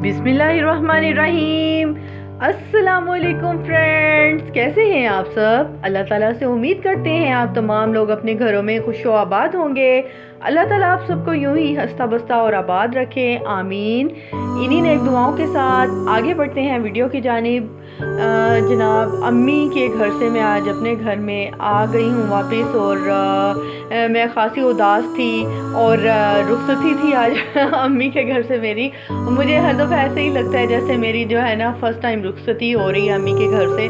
बिस्मिल्लाहिर्रहमानिर्रहीम। अस्सलामुअलैकुम फ्रेंड्स, कैसे हैं आप सब। अल्लाह ताला से उम्मीद करते हैं आप तमाम लोग अपने घरों में खुश व आबाद होंगे। अल्लाह ताला आप सबको यूं ही हंसता बसता और आबाद रखें, आमीन। इन्हीं नेक दुआओं के साथ आगे बढ़ते हैं वीडियो की जानिब। जनाब, अम्मी के घर से मैं आज अपने घर में आ गई हूँ वापस, और मैं खासी उदास थी और रुखसती थी आज अम्मी के घर से मेरी। मुझे हर दफ़ा ऐसे ही लगता है जैसे मेरी जो है ना फर्स्ट टाइम रुखसती हो रही है अम्मी के घर से,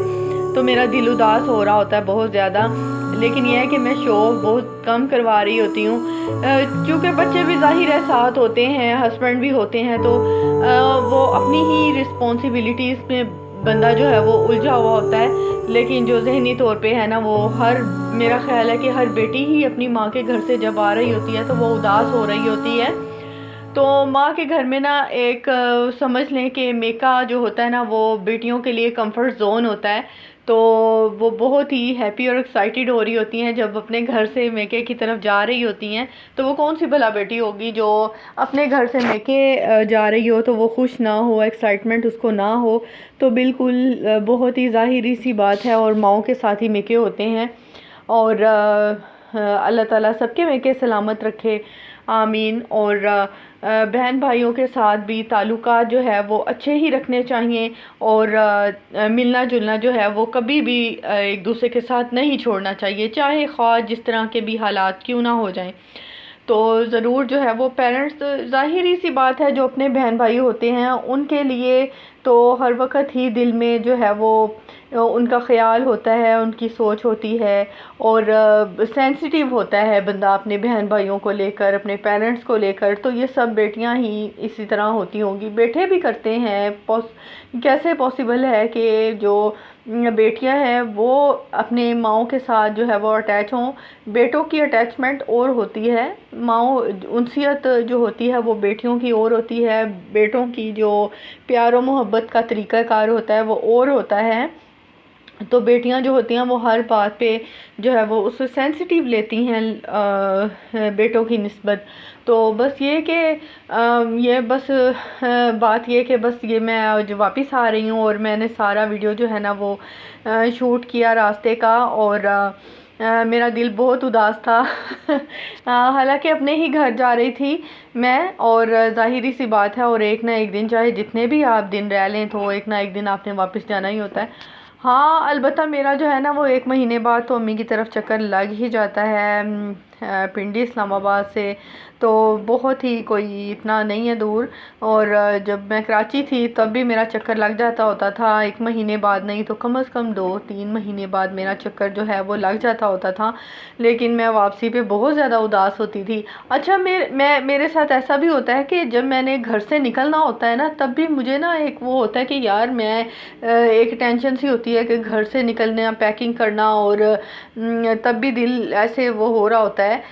तो मेरा दिल उदास हो रहा होता है बहुत ज़्यादा। लेकिन यह है कि मैं शो बहुत कम करवा रही होती हूँ, क्योंकि बच्चे भी ज़ाहिर है साथ होते हैं, हस्बैंड भी होते हैं, तो वो अपनी ही रिस्पॉन्सिबिलिटीज़ में बंदा जो है वो उलझा हुआ होता है। लेकिन जो जहनी तौर पे है ना, वो मेरा ख्याल है कि हर बेटी ही अपनी माँ के घर से जब आ रही होती है तो वो उदास हो रही होती है। तो माँ के घर में ना एक समझ लें कि मेका जो होता है ना, वो बेटियों के लिए कंफर्ट जोन होता है। तो वो बहुत ही हैप्पी और एक्साइटेड हो रही होती हैं जब अपने घर से मेके की तरफ जा रही होती हैं। तो वो कौन सी भला बेटी होगी जो अपने घर से मेके जा रही हो तो वो खुश ना हो, एक्साइटमेंट उसको ना हो। तो बिल्कुल बहुत ही ज़ाहिरी सी बात है, और माओं के साथ ही मेके होते हैं। और अल्लाह ताला सबके मेके सलामत रखे, आमीन। और बहन भाइयों के साथ भी ताल्लुकात जो है वो अच्छे ही रखने चाहिए, और मिलना जुलना जो है वो कभी भी एक दूसरे के साथ नहीं छोड़ना चाहिए, चाहे ख्वाह जिस तरह के भी हालात क्यों ना हो जाएं। तो ज़रूर जो है वो पेरेंट्स, ज़ाहिरी सी बात है, जो अपने बहन भाई होते हैं उनके लिए तो हर वक्त ही दिल में जो है वो उनका ख्याल होता है, उनकी सोच होती है, और सेंसिटिव होता है बंदा अपने बहन भाइयों को लेकर, अपने पेरेंट्स को लेकर। तो ये सब बेटियां ही इसी तरह होती होंगी, बेटे भी करते हैं। कैसे पॉसिबल है कि जो बेटियां हैं वो अपने माओं के साथ जो है वो अटैच हों। बेटों की अटैचमेंट और होती है, माओ उनसियत जो होती है वो बेटियों की और होती है। बेटों की जो प्यार और मोहब्बत का तरीक़ाकार होता है वो और होता है। तो बेटियां जो होती हैं वो हर बात पे जो है वो उससे सेंसिटिव लेती हैं बेटों की निस्बत। तो बस ये कि ये बस बात ये कि बस ये मैं आज वापस आ रही हूँ, और मैंने सारा वीडियो जो है ना वो शूट किया रास्ते का, और मेरा दिल बहुत उदास था हालांकि अपने ही घर जा रही थी मैं, और ज़ाहिरी सी बात है, और एक ना एक दिन चाहे जितने भी आप दिन रह लें तो एक ना एक दिन आपने वापस जाना ही होता है। हाँ, अलबत्ता मेरा जो है ना वो 1 महीने बाद तो अम्मी की तरफ चक्कर लग ही जाता है, पिंडी इस्लामाबाद से तो बहुत ही कोई इतना नहीं है दूर। और जब मैं कराची थी तब भी मेरा चक्कर लग जाता होता था, 1 महीने बाद नहीं तो कम से कम 2-3 महीने बाद मेरा चक्कर जो है वो लग जाता होता था। लेकिन मैं वापसी पे बहुत ज़्यादा उदास होती थी। अच्छा, मेरे साथ ऐसा भी होता है कि जब मैंने घर से निकलना होता है ना, तब भी मुझे ना एक वो होता है कि यार मैं एक टेंशन सी होती है कि घर से निकलना, पैकिंग करना, और तब भी दिल ऐसे वो हो रहा होता है,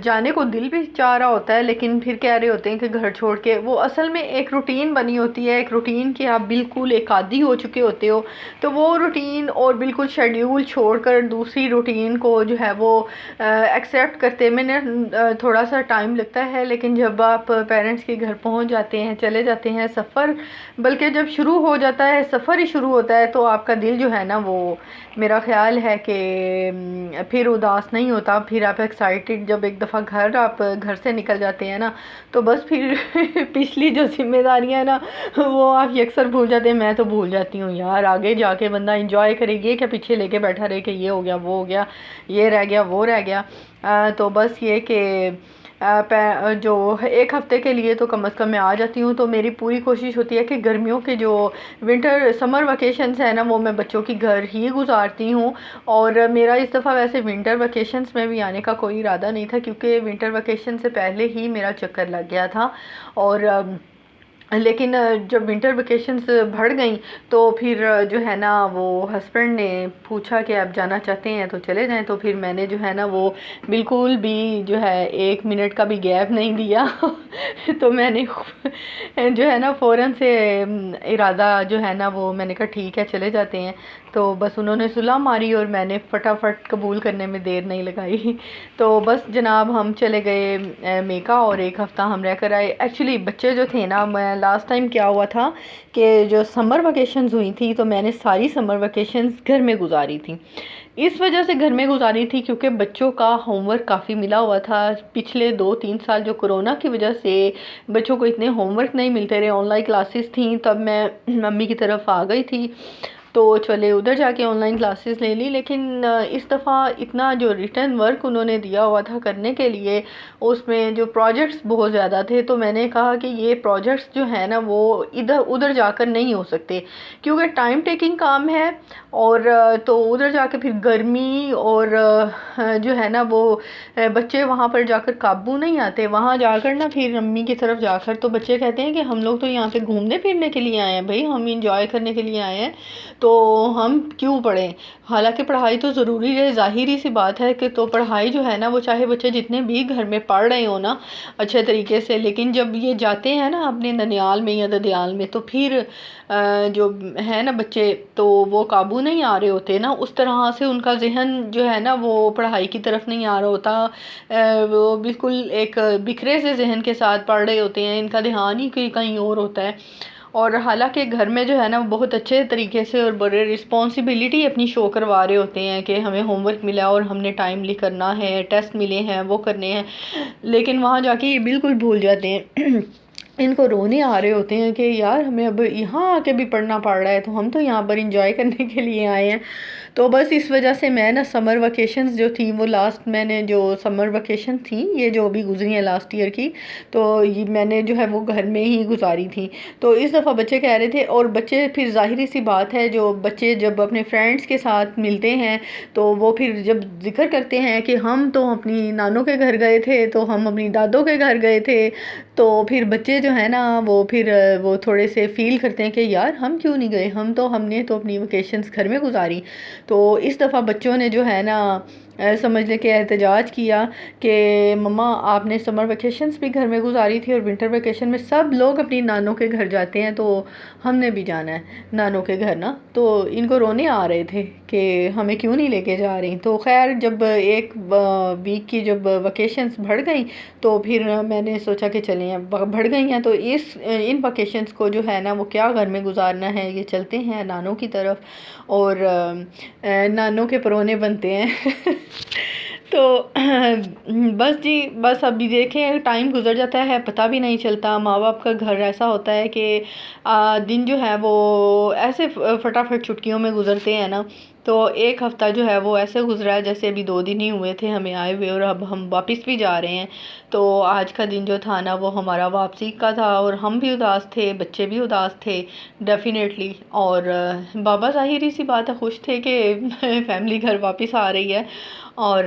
जाने को दिल भी चाह रहा होता है, लेकिन फिर कह रहे होते हैं कि घर छोड़ के। वो असल में एक रूटीन बनी होती है, एक रूटीन की आप बिल्कुल एक आदी हो चुके होते हो, तो वो रूटीन और बिल्कुल शेड्यूल छोड़कर दूसरी रूटीन को जो है वो एक्सेप्ट करते मैंने थोड़ा सा टाइम लगता है। लेकिन जब आप पेरेंट्स के घर पहुंच जाते हैं, चले जाते हैं, सफ़र बल्कि जब शुरू हो जाता है, सफ़र ही शुरू होता है, तो आपका दिल जो है ना वो, मेरा ख्याल है कि फिर उदास नहीं होता। फिर आप एक्साइटेड, जब एक दफ़ा आप घर से निकल जाते हैं ना, तो बस फिर पिछली जो जिम्मेदारियां हैं ना वो आप अक्सर भूल जाते हैं। मैं तो भूल जाती हूँ यार, आगे जाके बंदा इंजॉय करेगी क्या पीछे लेके बैठा रहे कि ये हो गया, वो हो गया, ये रह गया, वो रह गया। तो बस ये कि जो 1 हफ़्ते के लिए तो कम से कम मैं आ जाती हूँ। तो मेरी पूरी कोशिश होती है कि गर्मियों के जो समर वेकेशंस है ना वो मैं बच्चों की घर ही गुजारती हूँ। और मेरा इस दफ़ा वैसे विंटर वेकेशंस में भी आने का कोई इरादा नहीं था, क्योंकि विंटर वेकेशन से पहले ही मेरा चक्कर लग गया था। और लेकिन जब विंटर वेकेशंस बढ़ गई तो फिर जो है ना वो हस्बैंड ने पूछा कि आप जाना चाहते हैं तो चले जाएं। तो फिर मैंने जो है ना वो बिल्कुल भी जो है 1 मिनट का भी गैप नहीं दिया तो मैंने जो है ना फ़ौरन से इरादा जो है ना वो मैंने कहा ठीक है चले जाते हैं। तो बस उन्होंने सुलह मारी और मैंने फटाफट कबूल करने में देर नहीं लगाई। तो बस जनाब हम चले गए मेका और एक हफ़्ता हम रह कर आए। एक्चुअली बच्चे जो थे ना, मैं लास्ट टाइम क्या हुआ था कि जो समर वेकेशंस हुई थी तो मैंने सारी समर वेकेशंस घर में गुजारी थी। इस वजह से घर में गुजारी थी क्योंकि बच्चों का होमवर्क काफ़ी मिला हुआ था। पिछले 2-3 साल जो कोरोना की वजह से बच्चों को इतने होमवर्क नहीं मिलते रहे, ऑनलाइन क्लासेस थी, तब मैं मम्मी की तरफ आ गई थी तो चले उधर जाके ऑनलाइन क्लासेस ले ली। लेकिन इस दफ़ा इतना जो रिटर्न वर्क उन्होंने दिया हुआ था करने के लिए, उसमें जो प्रोजेक्ट्स बहुत ज़्यादा थे, तो मैंने कहा कि ये प्रोजेक्ट्स जो है ना वो इधर उधर जाकर नहीं हो सकते क्योंकि टाइम टेकिंग काम है। और तो उधर जाकर फिर गर्मी और जो है ना वो बच्चे वहाँ पर जाकर काबू नहीं आते। वहाँ जाकर ना फिर अम्मी की तरफ जाकर तो बच्चे कहते हैं कि हम लोग तो यहाँ पे घूमने फिरने के लिए आए हैं भाई, हम इंजॉय करने के लिए आए हैं, तो हम क्यों पढ़ें। हालांकि पढ़ाई तो ज़रूरी है, ज़ाहिरी सी बात है कि तो पढ़ाई जो है ना वो चाहे बच्चे जितने भी घर में पढ़ रहे हो ना अच्छे तरीके से, लेकिन जब ये जाते हैं ना अपने ननियाल में या ददियाल में तो फिर जो है ना बच्चे तो वो काबू नहीं आ रहे होते ना, उस तरह से उनका जहन जो है ना वो पढ़ाई की तरफ नहीं आ रहा होता। वो बिल्कुल एक बिखरे से जहन के साथ पढ़ रहे होते हैं, इनका ध्यान ही कहीं और होता है। और हालांकि घर में जो है ना बहुत अच्छे तरीके से और बड़े रिस्पॉन्सिबिलिटी अपनी शो करवा रहे होते हैं कि हमें होमवर्क मिला और हमने टाइमली करना है, टेस्ट मिले हैं वो करने हैं, लेकिन वहाँ जाके ये बिल्कुल भूल जाते हैं। इनको रोने आ रहे होते हैं कि यार हमें अब यहाँ आके भी पढ़ना पड़ रहा है, तो हम तो यहाँ पर इंजॉय करने के लिए आए हैं। तो बस इस वजह से मैं ना समर वेकेशंस जो थी वो लास्ट मैंने जो समर वेकेशन थी ये जो अभी गुजरी हैं लास्ट ईयर की, तो ये मैंने जो है वो घर में ही गुजारी थी। तो इस दफ़ा बच्चे कह रहे थे, और बच्चे फिर ज़ाहिरी सी बात है जो बच्चे जब अपने फ्रेंड्स के साथ मिलते हैं तो वो फिर जब जिक्र करते हैं कि हम तो अपनी नानों के घर गए थे, तो हम अपनी दादों के घर गए थे, तो फिर बच्चे जो है ना वो फिर वो थोड़े से फील करते हैं कि यार हम क्यों नहीं गए, हमने तो अपनी वेकेशंस घर में गुजारी। तो इस दफ़ा बच्चों ने जो है ना समझ ले के एहतजाज किया कि मम्मा आपने समर वेकेशंस भी घर में गुजारी थी और विंटर वेकेशन में सब लोग अपनी नानों के घर जाते हैं, तो हमने भी जाना है नानों के घर ना। तो इनको रोने आ रहे थे कि हमें क्यों नहीं लेके जा रही। तो खैर जब एक वीक की जब वेकेशंस बढ़ गई तो फिर मैंने सोचा कि चलें, बढ़ गई हैं तो इन वेकेशंस को जो है ना वो क्या घर में गुजारना है, ये चलते हैं नानों की तरफ और नानों के परोने बनते हैं। तो बस जी बस अभी देखें टाइम गुजर जाता है, पता भी नहीं चलता। माँ बाप का घर ऐसा होता है कि दिन जो है वो ऐसे फटाफट छुट्टियों में गुजरते हैं ना। तो एक हफ़्ता जो है वो ऐसे गुजरा है जैसे अभी 2 दिन ही हुए थे हमें आए हुए और अब हम वापस भी जा रहे हैं। तो आज का दिन जो था ना वो हमारा वापसी का था और हम भी उदास थे, बच्चे भी उदास थे डेफिनेटली। और बाबा ज़ाहिरी सी बात है खुश थे कि फैमिली घर वापस आ रही है। और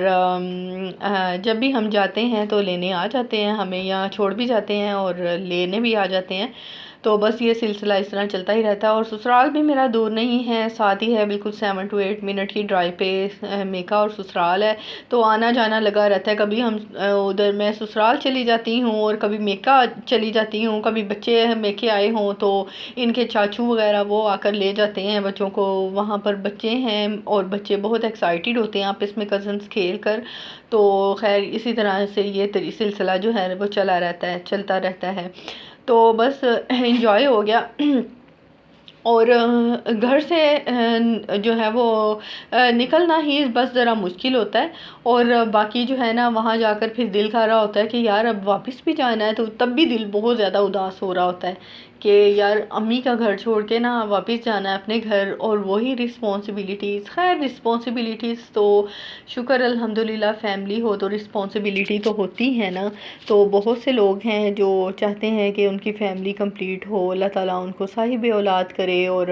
जब भी हम जाते हैं तो लेने आ जाते हैं, हमें यहाँ छोड़ भी जाते हैं और लेने भी आ जाते हैं। तो बस ये सिलसिला इस तरह चलता ही रहता है। और ससुराल भी मेरा दूर नहीं है, साथ ही है, बिल्कुल 7 to 8 मिनट की ड्राइव पे मेका और ससुराल है। तो आना जाना लगा रहता है, कभी हम उधर मैं ससुराल चली जाती हूँ और कभी मेका चली जाती हूँ। कभी बच्चे मेके आए हों तो इनके चाचू वगैरह वो आकर ले जाते हैं बच्चों को। वहाँ पर बच्चे हैं और बच्चे बहुत एक्साइटेड होते हैं आपस में कज़न्स खेल कर। तो खैर इसी तरह से ये सिलसिला जो है वो चलता रहता है। तो बस इंजॉय हो गया। और घर से जो है वो निकलना ही बस ज़रा मुश्किल होता है। और बाकी जो है ना वहाँ जाकर फिर दिल कर रहा होता है कि यार अब वापस भी जाना है, तो तब भी दिल बहुत ज़्यादा उदास हो रहा होता है कि यार अम्मी का घर छोड़ के ना वापस जाना है अपने घर और वही रिस्पॉन्सिबिलिटीज़। खैर रिस्पॉन्सिबिलिटीज़ तो शुक्र अल्हम्दुलिल्लाह फैमिली हो तो रिस्पॉन्सिबिलिटी तो होती है ना। तो बहुत से लोग हैं जो चाहते हैं कि उनकी फ़ैमिली कंप्लीट हो, अल्लाह ताला उनको साहिब औलाद करे। और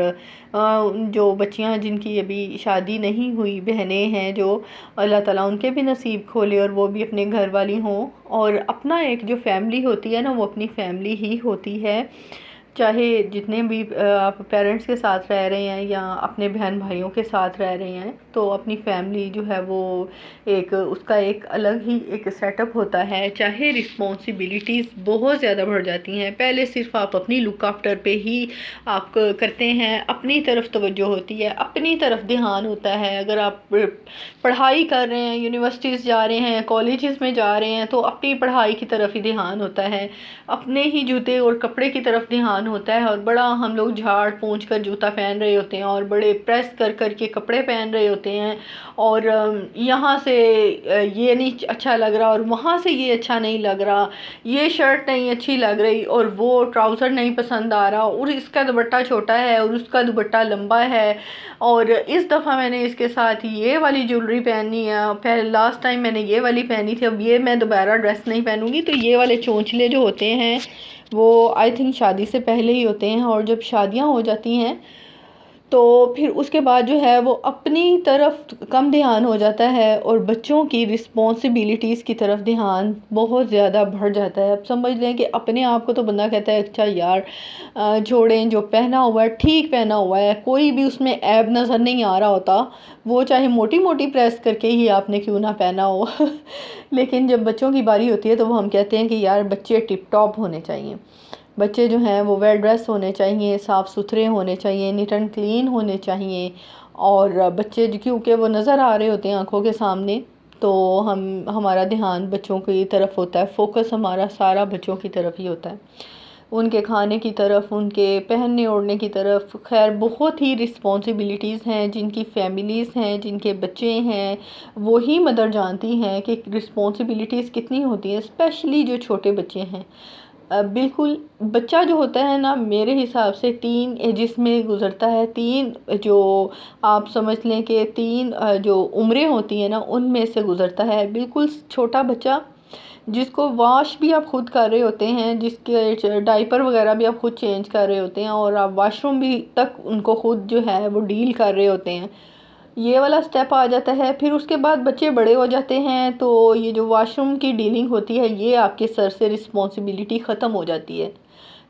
जो बच्चियां जिनकी अभी शादी नहीं हुई, बहनें हैं जो, अल्लाह ताला उनके भी नसीब खोले और वो भी अपने घर वाली हों। और अपना एक जो फैमिली होती है ना वो अपनी फैमिली ही होती है। चाहे जितने भी आप पेरेंट्स के साथ रह रहे हैं या अपने बहन भाइयों के साथ रह रहे हैं, तो अपनी फैमिली जो है वो एक उसका एक अलग ही एक सेटअप होता है। चाहे रिस्पॉन्सिबिलिटीज़ बहुत ज़्यादा बढ़ जाती हैं, पहले सिर्फ आप अपनी लुक आफ्टर पे ही आप करते हैं, अपनी तरफ तवज्जो होती है, अपनी तरफ ध्यान होता है। अगर आप पढ़ाई कर रहे हैं, यूनिवर्सिटीज़ जा रहे हैं, कॉलेजेस में जा रहे हैं, तो अपनी पढ़ाई की तरफ ही ध्यान होता है, अपने ही जूते और कपड़े की तरफ ध्यान होता है। और बड़ा हम लोग झाड़ पोंछ कर जूता पहन रहे होते हैं और बड़े प्रेस कर कर के कपड़े पहन रहे होते हैं, और यहाँ से ये नहीं अच्छा लग रहा और वहाँ से ये अच्छा नहीं लग रहा, ये शर्ट नहीं अच्छी लग रही और वो ट्राउज़र नहीं पसंद आ रहा, और इसका दुपट्टा छोटा है और उसका दुपट्टा लंबा है, और इस दफ़ा मैंने इसके साथ ये वाली ज्वेलरी पहनी है, पहले लास्ट टाइम मैंने ये वाली पहनी थी, अब ये मैं दोबारा ड्रेस नहीं पहनूंगी। तो ये वाले चोंचले जो होते हैं वो आई थिंक शादी से पहले ही होते हैं, और जब शादियां हो जाती हैं तो फिर उसके बाद जो है वो अपनी तरफ कम ध्यान हो जाता है और बच्चों की रिस्पॉन्सिबिलिटीज़ की तरफ ध्यान बहुत ज़्यादा बढ़ जाता है। अब समझ लें कि अपने आप को तो बंदा कहता है अच्छा यार छोड़ें, जो पहना हुआ है ठीक पहना हुआ है, कोई भी उसमें ऐब नज़र नहीं आ रहा होता, वो चाहे मोटी मोटी प्रेस करके ही आपने क्यों ना पहना हो लेकिन जब बच्चों की बारी होती है तो वो हम कहते हैं कि यार बच्चे टिप टॉप होने चाहिए, बच्चे जो हैं वो वेल ड्रेस होने चाहिए, साफ़ सुथरे होने चाहिए, नीट एंड क्लीन होने चाहिए। और बच्चे क्योंकि वो नज़र आ रहे होते हैं आंखों के सामने, तो हमारा ध्यान बच्चों की तरफ होता है, फोकस हमारा सारा बच्चों की तरफ ही होता है, उनके खाने की तरफ, उनके पहनने ओढ़ने की तरफ। खैर बहुत ही रिस्पॉन्सिबिलिटीज़ हैं, जिनकी फैमिलीज़ हैं, जिनके बच्चे हैं, वही मदर जानती हैं कि रिस्पॉन्सिबिलिटीज़ कितनी होती हैं, स्पेशली जो छोटे बच्चे हैं। बिल्कुल बच्चा जो होता है ना, मेरे हिसाब से 3 एजिस में गुज़रता है, 3 जो आप समझ लें कि 3 जो उम्रें होती हैं ना उनमें से गुज़रता है। बिल्कुल छोटा बच्चा जिसको वॉश भी आप खुद कर रहे होते हैं, जिसके डायपर वगैरह भी आप खुद चेंज कर रहे होते हैं, और आप वॉशरूम भी तक उनको खुद जो है वो डील कर रहे होते हैं, ये वाला स्टेप आ जाता है। फिर उसके बाद बच्चे बड़े हो जाते हैं तो ये जो वॉशरूम की डीलिंग होती है ये आपके सर से रिस्पॉन्सिबिलिटी ख़त्म हो जाती है।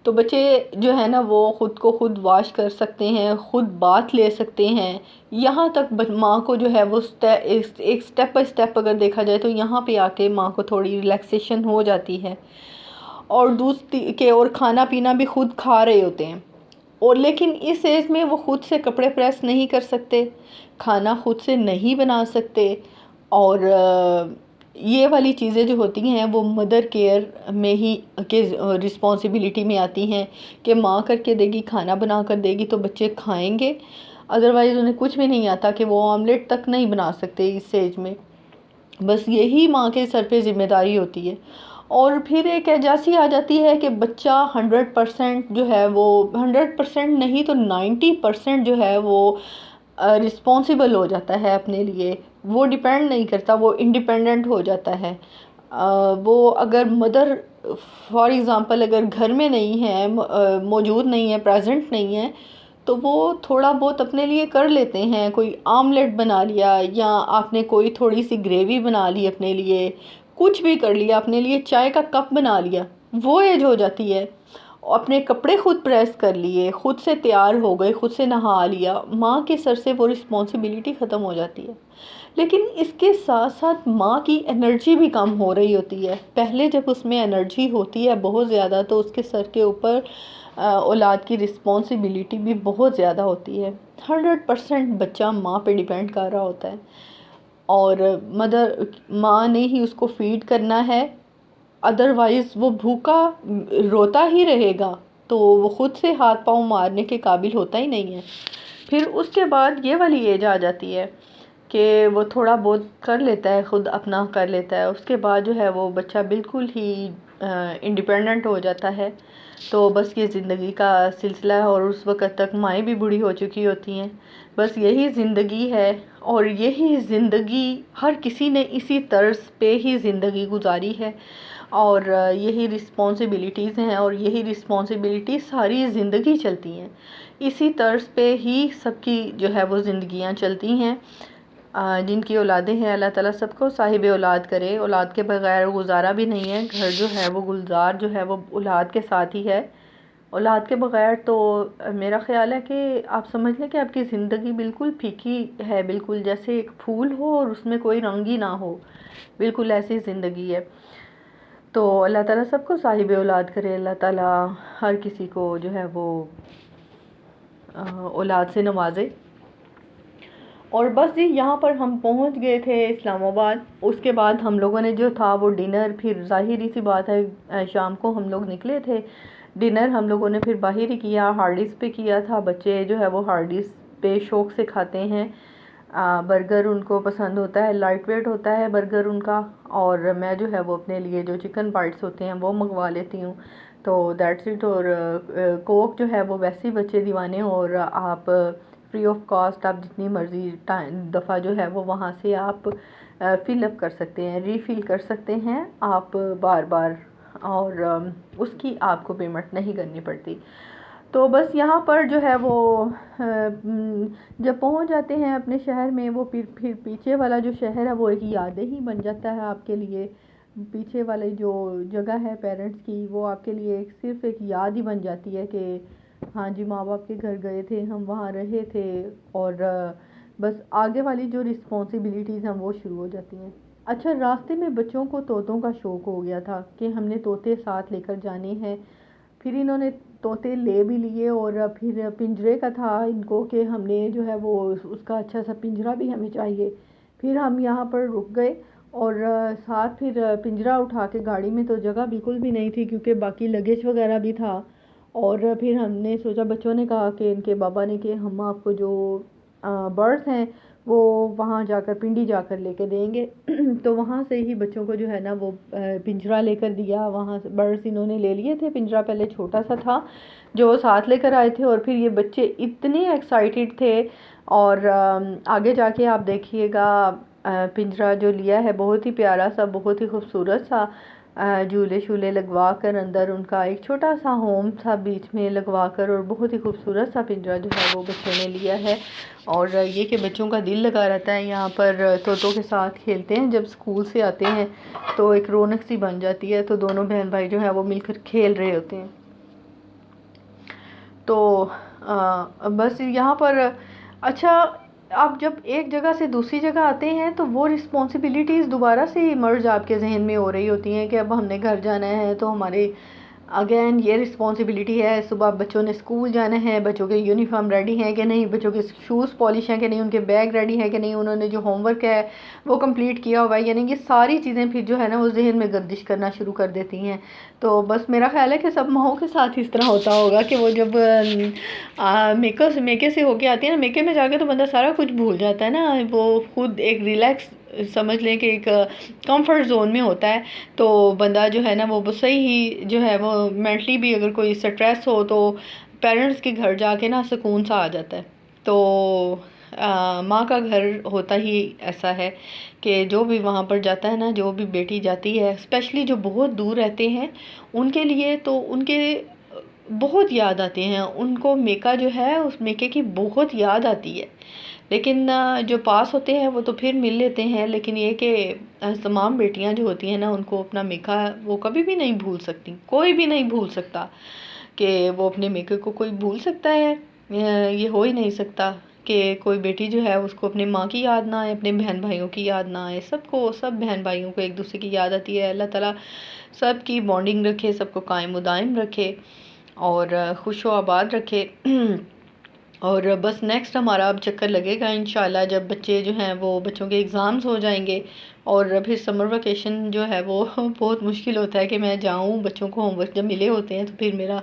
तो बच्चे जो है ना वो ख़ुद को खुद वॉश कर सकते हैं, ख़ुद बाथ ले सकते हैं। यहाँ तक माँ को जो है वो एक स्टेप बाय स्टेप अगर देखा जाए तो यहाँ पे आके माँ को थोड़ी रिलैक्सेशन हो जाती है, और दूसरी के और खाना पीना भी खुद खा रहे होते हैं। और लेकिन इस एज में वो ख़ुद से कपड़े प्रेस नहीं कर सकते, खाना खुद से नहीं बना सकते, और ये वाली चीज़ें जो होती हैं वो मदर केयर में ही के रिस्पॉन्सिबिलिटी में आती हैं कि माँ करके देगी, खाना बना कर देगी तो बच्चे खाएंगे, अदरवाइज़ उन्हें कुछ भी नहीं आता कि वो ऑमलेट तक नहीं बना सकते इस एज में। बस यही माँ के सर पे ज़िम्मेदारी होती है। और फिर एक एजाज़ी आ जाती है कि बच्चा 100% जो है वो 100% नहीं तो 90% जो है वो रिस्पॉन्सिबल हो जाता है अपने लिए, वो डिपेंड नहीं करता, वो इंडिपेंडेंट हो जाता है। वो अगर मदर फॉर एग्ज़ाम्पल अगर घर में नहीं है, मौजूद नहीं है, प्रेजेंट नहीं है, तो वो थोड़ा बहुत अपने लिए कर लेते हैं, कोई आमलेट बना लिया या आपने कोई थोड़ी सी ग्रेवी बना ली अपने लिए, कुछ भी कर लिया अपने लिए, चाय का कप बना लिया, वो एज हो जाती है। अपने कपड़े खुद प्रेस कर लिए, खुद से तैयार हो गए, खुद से नहा लिया, माँ के सर से वो रिस्पॉन्सिबिलिटी ख़त्म हो जाती है। लेकिन इसके साथ साथ माँ की एनर्जी भी कम हो रही होती है। पहले जब उसमें एनर्जी होती है बहुत ज़्यादा तो उसके सर के ऊपर औलाद की रिस्पॉन्सिबिलिटी भी बहुत ज़्यादा होती है। 100% बच्चा माँ पे डिपेंड कर रहा होता है, और माँ ने ही उसको फीड करना है, अदरवाइज़ वो भूखा रोता ही रहेगा, तो वो ख़ुद से हाथ पाँव मारने के काबिल होता ही नहीं है। फिर उसके बाद ये वाली एज आ जाती है कि वो थोड़ा बहुत कर लेता है, ख़ुद अपना कर लेता है, उसके बाद जो है वो बच्चा बिल्कुल ही इंडिपेंडेंट हो जाता है। तो बस ये ज़िंदगी का सिलसिला है, और उस वक़्त तक माएँ भी बूढ़ी हो चुकी होती हैं। बस यही ज़िंदगी है, और यही ज़िंदगी हर किसी ने इसी तर्ज़ पे ही ज़िंदगी गुजारी है, और यही रिस्पॉन्सिबिलिटीज़ हैं, और यही रिस्पॉन्सिबिलिटी सारी ज़िंदगी चलती हैं। इसी तर्ज़ पे ही सबकी जो है वो ज़िंदगियाँ चलती हैं। जिनकी औलादें हैं अल्लाह ताला सबको साहिब औलाद करे, औलाद के बगैर गुजारा भी नहीं है, घर जो है वो गुलजार जो है वो औलाद के साथ ही है। औलाद के बग़ैर तो मेरा ख़्याल है कि आप समझ लें कि आपकी ज़िंदगी बिल्कुल फीकी है, बिल्कुल जैसे एक फूल हो और उसमें कोई रंग ही ना हो, बिल्कुल ऐसी ज़िंदगी है। तो अल्लाह ताला सबको साहिब औलाद करे, अल्लाह ताला हर किसी को जो है वो औलाद से नवाजे। और बस जी यहाँ पर हम पहुँच गए थे इस्लामाबाद। उसके बाद हम लोगों ने जो था वो डिनर, फिर ज़ाहिर सी बात है शाम को हम लोग निकले थे। डिनर हम लोगों ने फिर बाहर ही किया, हार्डीज़ पे किया था। बच्चे जो है वो हार्डीज़ पे शौक़ से खाते हैं। बर्गर उनको पसंद होता है, लाइट वेट होता है बर्गर उनका। और मैं जो है वो अपने लिए जो चिकन बाइट्स होते हैं वो मंगवा लेती हूँ, तो दैट्स इट। और कोक जो है वो वैसे ही बच्चे दीवाने, और आप फ्री ऑफ कॉस्ट आप जितनी मर्ज़ी दफ़ा जो है वो वहाँ से आप फ़िलअप कर सकते हैं, रीफ़िल कर सकते हैं आप बार बार, और उसकी आपको पेमेंट नहीं करनी पड़ती। तो बस यहाँ पर जो है वो जब पहुँच जाते हैं अपने शहर में, वो फिर पीछे वाला जो शहर है वो एक यादें ही बन जाता है आपके लिए। पीछे वाली जो जगह है पेरेंट्स की, वो आपके लिए सिर्फ़ एक याद ही बन जाती है कि हाँ जी, माँ बाप के घर गए थे, हम वहाँ रहे थे। और बस आगे वाली जो रिस्पॉन्सिबिलिटीज़ हैं वो शुरू हो जाती हैं। अच्छा, रास्ते में बच्चों को तोतों का शौक़ हो गया था कि हमने तोते साथ लेकर जाने हैं। फिर इन्होंने तोते ले भी लिए, और फिर पिंजरे का था इनको कि हमने जो है वो उसका अच्छा सा पिंजरा भी हमें चाहिए। फिर हम यहाँ पर रुक गए, और साथ फिर पिंजरा उठा के गाड़ी में तो जगह बिल्कुल भी नहीं थी, क्योंकि बाकी लगेज वगैरह भी था। और फिर हमने सोचा, बच्चों ने कहा कि इनके बाबा ने कि हम आपको जो बर्ड्स हैं वो वहाँ जाकर पिंडी जाकर लेके देंगे। तो वहाँ से ही बच्चों को जो है ना वो पिंजरा लेकर दिया। वहाँ से बर्ड्स इन्होंने ले लिए थे। पिंजरा पहले छोटा सा था जो साथ लेकर आए थे, और फिर ये बच्चे इतने एक्साइटेड थे। और आगे जाके आप देखिएगा, पिंजरा जो लिया है बहुत ही प्यारा सा, बहुत ही खूबसूरत सा, झूले शूले लगवा कर अंदर उनका एक छोटा सा होम था बीच में लगवा कर, और बहुत ही खूबसूरत सा पिंजरा जो है वो बच्चों ने लिया है। और ये कि बच्चों का दिल लगा रहता है यहाँ पर, तोतों के साथ खेलते हैं। जब स्कूल से आते हैं तो एक रौनक सी बन जाती है, तो दोनों बहन भाई जो है वो मिलकर खेल रहे होते हैं। तो बस यहाँ पर अच्छा, आप जब एक जगह से दूसरी जगह आते हैं तो वो रिस्पॉन्सिबिलिटीज़ दोबारा से इमर्ज आपके जहन में हो रही होती हैं कि अब हमने घर जाना है, तो हमारे अगेन ये रिस्पॉन्सिबिलिटी है। सुबह बच्चों ने स्कूल जाना है, बच्चों के यूनिफॉर्म रेडी हैं कि नहीं, बच्चों के शूज़ पॉलिश हैं कि नहीं, उनके बैग रेडी हैं कि नहीं, उन्होंने जो होमवर्क है वो कंप्लीट किया हुआ है, यानी ये सारी चीज़ें फिर जो है ना वो जहन में गर्दिश करना शुरू कर देती हैं। तो बस मेरा ख्याल है कि सब माओं के साथ इस तरह होता होगा कि वो जब मेके से होके आती है ना, मेके में जाके तो बंदा सारा कुछ भूल जाता है ना, वो खुद एक रिलैक्स समझ लें कि एक कंफर्ट जोन में होता है। तो बंदा जो है ना वो सही ही जो है वो मेंटली भी अगर कोई स्ट्रेस हो तो पेरेंट्स के घर जाके ना सुकून सा आ जाता है। तो माँ का घर होता ही ऐसा है कि जो भी वहाँ पर जाता है ना, जो भी बेटी जाती है, स्पेशली जो बहुत दूर रहते हैं उनके लिए, तो उनके बहुत याद आते हैं। उनको मेका जो है उस मेके की बहुत याद आती है। लेकिन जो पास होते हैं वो तो फिर मिल लेते हैं, लेकिन ये कि तमाम बेटियां जो होती हैं ना उनको अपना मेका वो कभी भी नहीं भूल सकती। कोई भी नहीं भूल सकता कि वो अपने मेके को कोई भूल सकता है। ये हो ही नहीं सकता कि कोई बेटी जो है उसको अपनी माँ की याद ना आए, अपने बहन भाइयों की याद ना आए। सबको, सब बहन भाइयों को एक दूसरे की याद आती है। अल्लाह ताला सब की बॉन्डिंग रखे, सबको कायम दायम रखे और खुश व आबाद रखे। और बस नेक्स्ट हमारा अब चक्कर लगेगा इंशाल्लाह जब बच्चे जो हैं वो, बच्चों के एग्ज़ाम्स हो जाएंगे और फिर समर वेकेशन जो है वो बहुत मुश्किल होता है कि मैं जाऊं। बच्चों को होमवर्क जब मिले होते हैं तो फिर मेरा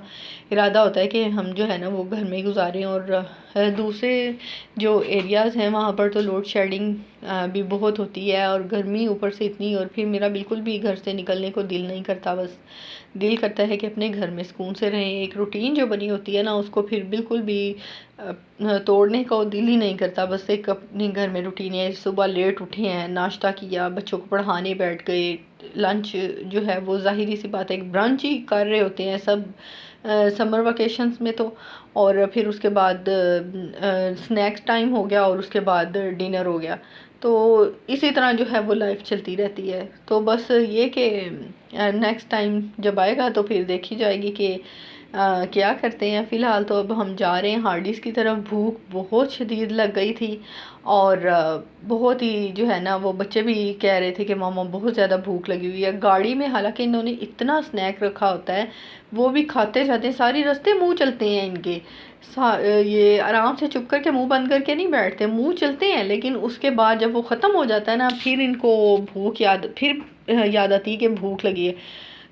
इरादा होता है कि हम जो है ना वो घर में ही गुजारें। और दूसरे जो एरियाज़ हैं वहाँ पर तो लोड शेडिंग भी बहुत होती है और गर्मी ऊपर से इतनी, और फिर मेरा बिल्कुल भी घर से निकलने को दिल नहीं करता। बस दिल करता है कि अपने घर में सुकून से रहें। एक रूटीन जो बनी होती है ना उसको फिर बिल्कुल भी तोड़ने का दिल ही नहीं करता। बस एक अपने घर में रूटीन है, सुबह लेट उठे हैं, नाश्ता किया, बच्चों को पढ़ाने बैठ गए, लंच जो है वो ज़ाहिरी सी बात है एक ब्रंच ही कर रहे होते हैं सब समर वेकेशंस में तो। और फिर उसके बाद स्नैक्स टाइम हो गया और उसके बाद डिनर हो गया। तो इसी तरह जो है वो लाइफ चलती रहती है। तो बस ये कि नेक्स्ट टाइम जब आएगा तो फिर देखी जाएगी कि क्या करते हैं, फ़िलहाल तो अब हम जा रहे हैं हार्डीज़ की तरफ। भूख बहुत शदीद लग गई थी और बहुत ही जो है ना, वो बच्चे भी कह रहे थे कि मामा बहुत ज़्यादा भूख लगी हुई है। गाड़ी में हालांकि इन्होंने इतना स्नैक रखा होता है, वो भी खाते जाते हैं, सारी रास्ते मुंह चलते हैं इनके। ये आराम से चुप करके मुंह बंद करके नहीं बैठते, मुंह चलते हैं, लेकिन उसके बाद जब वो ख़त्म हो जाता है ना, फिर इनको भूख याद आती है कि भूख लगी है।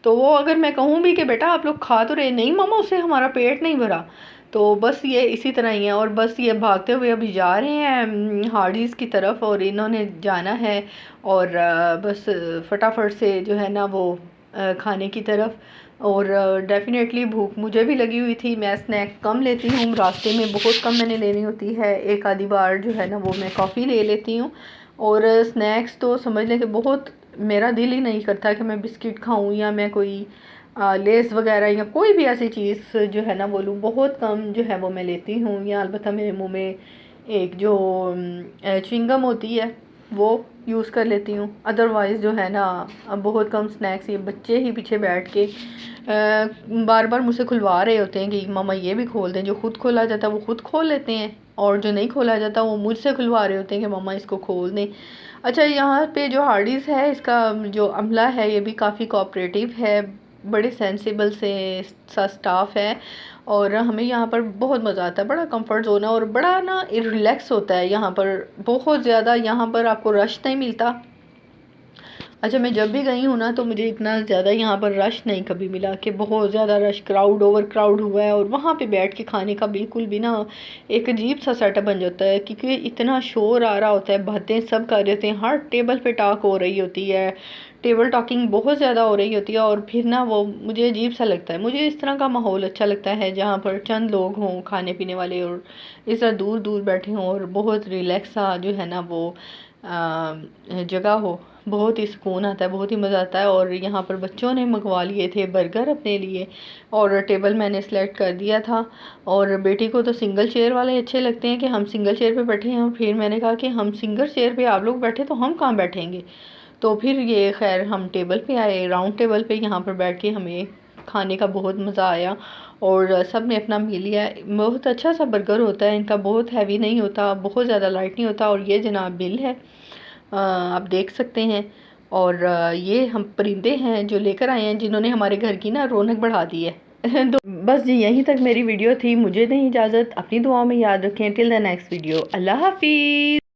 तो वो अगर मैं कहूँ भी कि बेटा आप लोग खा तो रहे, नहीं मामा उससे हमारा पेट नहीं भरा। तो बस ये इसी तरह ही है। और बस ये भागते हुए अभी जा रहे हैं हार्डीज़ की तरफ, और इन्होंने जाना है और बस फटाफट से जो है ना वो खाने की तरफ। और डेफ़िनेटली भूख मुझे भी लगी हुई थी। मैं स्नैक कम लेती हूँ, रास्ते में बहुत कम मैंने लेनी होती है, एक आधी बार जो है ना वो मैं कॉफ़ी ले लेती हूँ। और स्नैक्स तो समझ लें कि बहुत मेरा दिल ही नहीं करता कि मैं बिस्किट खाऊं या मैं कोई लेस वगैरह या कोई भी ऐसी चीज़ जो है ना वो लूँ। बहुत कम जो है वो मैं लेती हूँ, या अलबत्ता मेरे मुंह में एक जो च्युइंगम होती है वो यूज़ कर लेती हूँ। अदरवाइज़ जो है ना अब बहुत कम स्नैक्स। ये बच्चे ही पीछे बैठ के बार बार मुझसे खुलवा रहे होते हैं कि मामा ये भी खोल दें। जो खुद खोला जाता है वो खुद खोल लेते हैं, और जो नहीं खोला जाता वो मुझसे खुलवा रहे होते हैं कि मामा इसको खोल दें। अच्छा, यहाँ पे जो हार्डीज़ है इसका जो अमला है ये भी काफ़ी कोऑपरेटिव है, बड़े सेंसिबल से सा स्टाफ है, और हमें यहाँ पर बहुत मज़ा आता है। बड़ा कंफर्ट जोन है और बड़ा ना रिलैक्स होता है यहाँ पर। बहुत ज़्यादा यहाँ पर आपको रश नहीं मिलता। अच्छा, मैं जब भी गई हूँ ना तो मुझे इतना ज़्यादा यहाँ पर रश नहीं कभी मिला कि बहुत ज़्यादा रश, क्राउड ओवर क्राउड हुआ है। और वहाँ पे बैठ के खाने का बिल्कुल भी ना एक अजीब सा सेटअप बन जाता है, क्योंकि इतना शोर आ रहा होता है, बातें सब कर रहे होते हैं, हर टेबल पे टॉक हो रही होती है, टेबल टॉकिंग बहुत ज़्यादा हो रही होती है। और फिर ना वो मुझे अजीब सा लगता है। मुझे इस तरह का माहौल अच्छा लगता है जहाँ पर चंद लोग हों खाने पीने वाले, और इस तरह दूर दूर बैठे हों और बहुत रिलैक्स सा जो है ना वो जगह हो। बहुत ही सुकून आता है, बहुत ही मज़ा आता है। और यहाँ पर बच्चों ने मंगवा लिए थे बर्गर अपने लिए, और टेबल मैंने सेलेक्ट कर दिया था। और बेटी को तो सिंगल चेयर वाले अच्छे लगते हैं कि हम सिंगल चेयर पे बैठे हैं। फिर मैंने कहा कि हम सिंगल चेयर पे आप लोग बैठे तो हम कहाँ बैठेंगे। तो फिर ये खैर हम टेबल पे आए, राउंड टेबल पे, यहाँ पर बैठ के हमें खाने का बहुत मज़ा आया। और सब ने अपना मिल लिया। बहुत अच्छा सा बर्गर होता है इनका, बहुत हैवी नहीं होता, बहुत ज़्यादा लाइट नहीं होता। और ये जनाब बिल है, आप देख सकते हैं। और ये हम परिंदे हैं जो लेकर आए हैं, जिन्होंने हमारे घर की ना रौनक बढ़ा दी है। तो बस जी यहीं तक मेरी वीडियो थी। मुझे दें इजाज़त, अपनी दुआओं में याद रखें। टिल द नेक्स्ट वीडियो, अल्लाह हाफिज़।